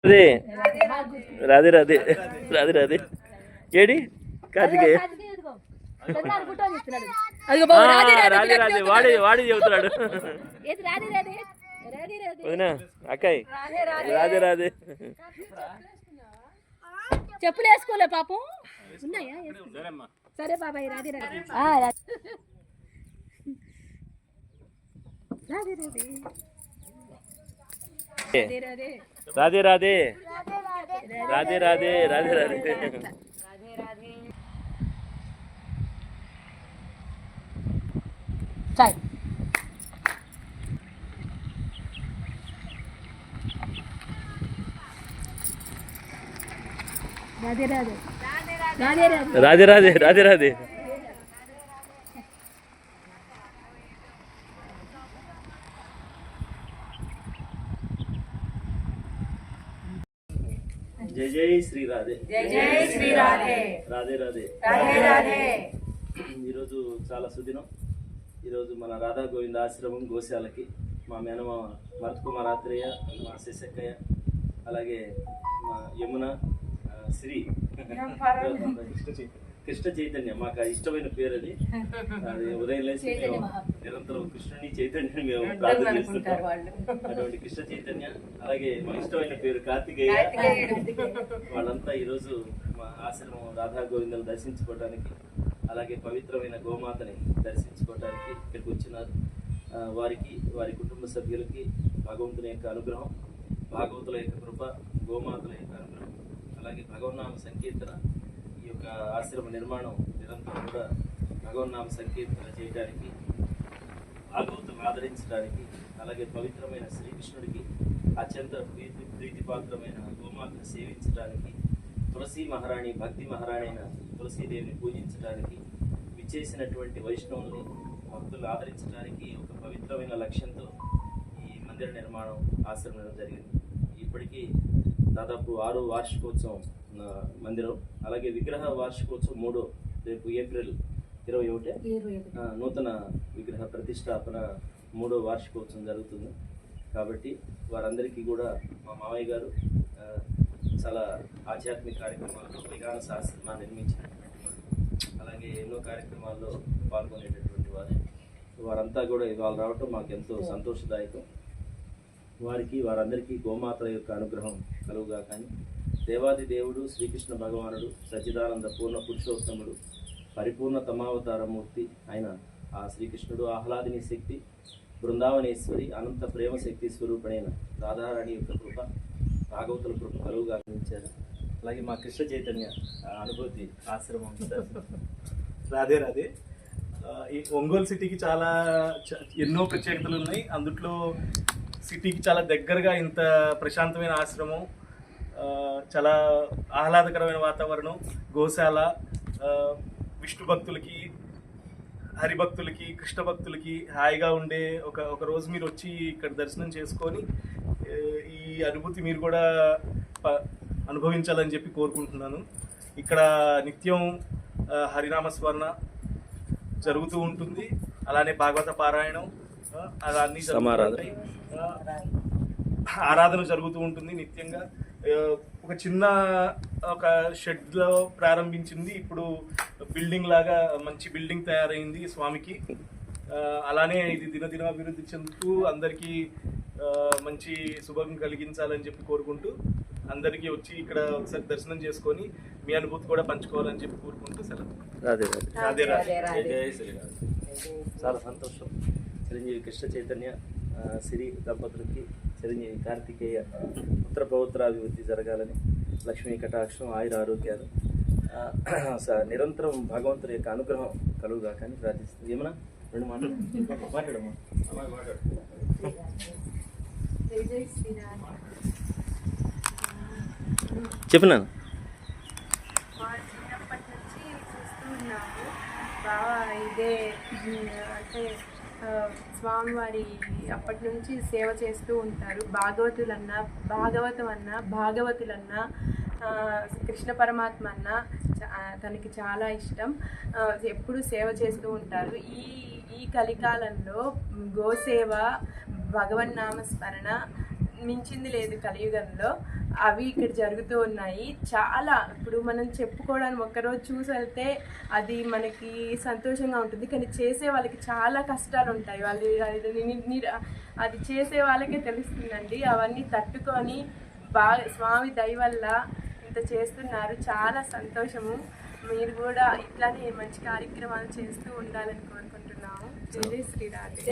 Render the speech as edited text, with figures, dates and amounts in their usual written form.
Radhe Radhe Radhe Radhe AD Karthikeya Radhe Radhe వాడి వాడి చెబుతున్నాడు వదినా అక్కాయ్ రాధే రాధే చెప్పులు వేసుకోలే పాపం ఉన్నాయా సరే బాబాయ్ రాధే రాధే రాధే రాధే రాధే రాధే రాధే రాధే చాయ్ రాధే రాధే రాధే రాధే రాధే రాధే రాధే జై జై శ్రీ రాధే జై జై శ్రీ రాధే రాధే రాధే రాధే రాధే. ఈరోజు చాలా సుదినం. ఈరోజు మన రాధా గోవింద ఆశ్రమం గోశాలకి మా మేనమామ భరత్ కుమార్ ఆత్రేయ, మా శశక్కయ్య, అలాగే మా యమున, శ్రీ కృష్ణ చైతన్య, మాకు ఇష్టమైన పేరు అది. అది ఉదయం లేచి నిరంతరం కృష్ణుని చైతన్యం మేము ప్రార్థన చేస్తుంటాం. అటువంటి కృష్ణ చైతన్య, అలాగే మా ఇష్టమైన పేరు కార్తికేయ. వాళ్ళంతా ఈరోజు మా ఆశ్రమం రాధా గోవిందలు దర్శించుకోవడానికి, అలాగే పవిత్రమైన గోమాతని దర్శించుకోవడానికి ఇక్కడికి వచ్చినారు. వారికి, వారి కుటుంబ సభ్యులకి భగవంతుని యొక్క అనుగ్రహం, భాగవతుల యొక్క కృప, గోమాతల యొక్క అనుగ్రహం, అలాగే భగవన్నామ సంకీర్తన, ఈ యొక్క ఆశ్రమ నిర్మాణం నిరంతరం కూడా భగవన్నామ సంకీర్తన చేయడానికి, భాగవతులను ఆదరించడానికి, అలాగే పవిత్రమైన శ్రీకృష్ణుడికి అత్యంత ప్రీతిపాత్రమైన గోమాతను సేవించడానికి, తులసి మహారాణి, భక్తి మహారాణి అయిన తులసీదేవిని పూజించడానికి విచ్చేసినటువంటి వైష్ణవుల్ని, భక్తులను ఆదరించడానికి ఒక పవిత్రమైన లక్ష్యంతో ఈ మందిర నిర్మాణం ఆశ్రమం జరిగింది. ఇప్పటికీ దాదాపు 6వ వార్షికోత్సవం మందిరం, అలాగే విగ్రహ వార్షికోత్సవం 3వ, రేపు ఏప్రిల్ 21 నూతన విగ్రహ ప్రతిష్టాపన 3వ వార్షికోత్సవం జరుగుతుంది. కాబట్టి వారందరికీ కూడా మా మామయ్య గారు చాలా ఆధ్యాత్మిక కార్యక్రమాల్లో విజ్ఞాన శాస్త్రాన్ని నిర్మించినటువంటి వారు, అలాగే ఎన్నో కార్యక్రమాల్లో పాల్గొనేటటువంటి వారు. వారంతా కూడా ఇవాళ రావటం మాకు ఎంతో సంతోషదాయకం. వారందరికీ గోమాత యొక్క అనుగ్రహం కలుగుగా. కానీ దేవాది దేవుడు శ్రీకృష్ణ భగవానుడు, సచ్చిదానంద పూర్ణ పురుషోత్తముడు, పరిపూర్ణ తమావతారమూర్తి అయిన ఆ శ్రీకృష్ణుడు, ఆహ్లాదిని శక్తి, బృందావనేశ్వరి, అనంత ప్రేమ శక్తి స్వరూపుడైన రాధారాణి యొక్క కృప, భాగవతుల కృప కలుగుగా అందించారు. అలాగే మా కృష్ణ చైతన్య అనుభూతి ఆశ్రమం. రాధే రాధే. ఈ ఒంగోలు సిటీకి చాలా ఎన్నో ప్రత్యేకతలు ఉన్నాయి. అందుట్లో సిటీకి చాలా దగ్గరగా ఇంత ప్రశాంతమైన ఆశ్రమం, చాలా ఆహ్లాదకరమైన వాతావరణం, గోశాల, విష్ణు భక్తులకి, హరిభక్తులకి, కృష్ణ భక్తులకి హాయిగా ఉండే ఒక రోజు మీరు వచ్చి ఇక్కడ దర్శనం చేసుకొని ఈ అనుభూతి మీరు కూడా అనుభవించాలని చెప్పి కోరుకుంటున్నాను. ఇక్కడ నిత్యం హరినామస్మరణ జరుగుతూ ఉంటుంది, అలానే భాగవత పారాయణం, అన్నీ జరుగుతుంటాయి, ఆరాధన జరుగుతూ ఉంటుంది నిత్యంగా. ఒక చిన్న షెడ్లో ప్రారంభించింది, ఇప్పుడు బిల్డింగ్ లాగా మంచి బిల్డింగ్ తయారైంది స్వామికి. అలానే ఇది దినదిన అభివృద్ధి చెందుతూ అందరికీ మంచి శుభం కలిగించాలని చెప్పి కోరుకుంటూ, అందరికీ వచ్చి ఇక్కడ ఒకసారి దర్శనం చేసుకొని మీ అనుభూతి కూడా పంచుకోవాలని చెప్పి కోరుకుంటూ సెలవు. రాధే రాధే. చాలా సంతోషం. చిరంజీవి కృష్ణ చైతన్య, సిరి దంపతులకి చిరంజీవి కార్తికేయ పుత్ర పౌత్రాభివృద్ధి జరగాలని, లక్ష్మీ కటాక్షం, ఆయుర ఆరోగ్యాలు, నిరంతరం భగవంతుని యొక్క అనుగ్రహం కలుగుగా కానీ ప్రార్థిస్తుంది. ఏమన్నా 2 మాటలు మాట్లాడమ్మా. చెప్పినాను. చిన్నప్పటి నుంచి చూస్తూ ఉన్నాము బాగా ఇదే అంటే స్వామివారి అప్పటి నుంచి సేవ చేస్తూ ఉంటారు. భాగవతులన్నా కృష్ణ పరమాత్మ అన్న తనకి చాలా ఇష్టం, ఎప్పుడు సేవ చేస్తూ ఉంటారు. ఈ కలికాలంలో గోసేవ, భగవన్నామ స్మరణ మించింది లేదు కలియుగంలో. అవి ఇక్కడ జరుగుతూ ఉన్నాయి. చాలా ఇప్పుడు మనం చెప్పుకోవడానికి ఒక్కరోజు చూసి వెళ్తే అది మనకి సంతోషంగా ఉంటుంది, కానీ చేసే వాళ్ళకి చాలా కష్టాలు ఉంటాయి. వాళ్ళు అది చేసే వాళ్ళకే తెలుస్తుందండి. అవన్నీ తట్టుకొని బాగా స్వామి దయ వల్ల ఇంత చేస్తున్నారు. చాలా సంతోషము. మీరు కూడా ఇట్లానే మంచి కార్యక్రమాలు చేస్తూ ఉండాలని కోరుకుంటున్నాము. జై శ్రీరాధే.